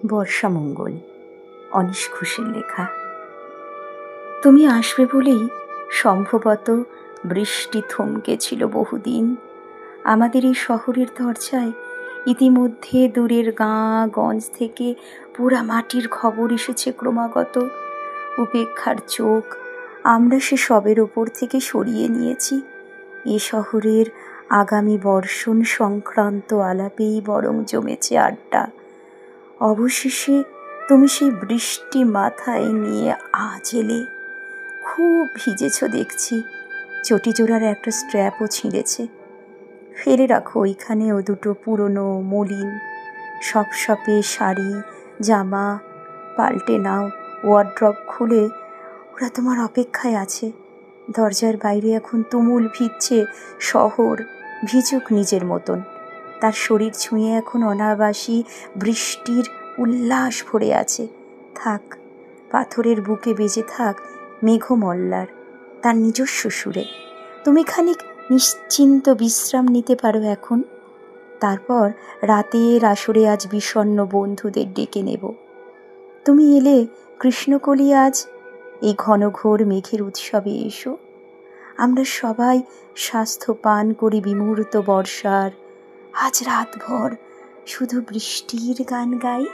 বর্ষামঙ্গল, অনীশ ঘোষের লেখা। তুমি আসবে বলেই সম্ভবত বৃষ্টি থমকেছিল বহুদিন। আমাদের এই শহরের দরজায় ইতিমধ্যে দূরের গাঁ-গঞ্জ থেকে পোড়া মাটির খবর এসেছে ক্রমাগত। উপেক্ষার চোখ আমরা সে সবের ওপর থেকে সরিয়ে নিয়েছি। এ শহরের আগামী বর্ষণ সংক্রান্ত আলাপেই বরং জমেছে আড্ডা। অবশেষে তুমি সেই বৃষ্টি মাথায় নিয়ে আজ এলে। খুব ভিজেছ দেখছি। চটিজোড়ার একটা স্ট্র্যাপও ছিঁড়েছে। ফেলে রাখো ওইখানে ও দুটো পুরনো মলিন সপসপে শাড়ি জামা পাল্টে নাও। ওয়ার্ড্রপ খুলে ওরা তোমার অপেক্ষায় আছে। দরজার বাইরে এখন তুমুল ভিজছে শহর, ভিজুক নিজের মতন। তার শরীর ছুঁয়ে এখন অনাবাসী বৃষ্টির উল্লাস ভরে আছে। থাক, পাথরের বুকে বেজে থাক মেঘমল্লার তার নিজস্ব সুরে। তুমি খানিক নিশ্চিন্ত বিশ্রাম নিতে পারো এখন। তারপর রাতের আসরে আজ বিষণ্ণ বন্ধুদের ডেকে নেব। তুমি এলে কৃষ্ণকলি আজ এই ঘনঘোর মেঘের উৎসবে এসো। আমরা সবাই স্বাস্থ্য পান করি বিমূর্ত বর্ষার। আজ রাতভর শুধু বৃষ্টির গান গাই।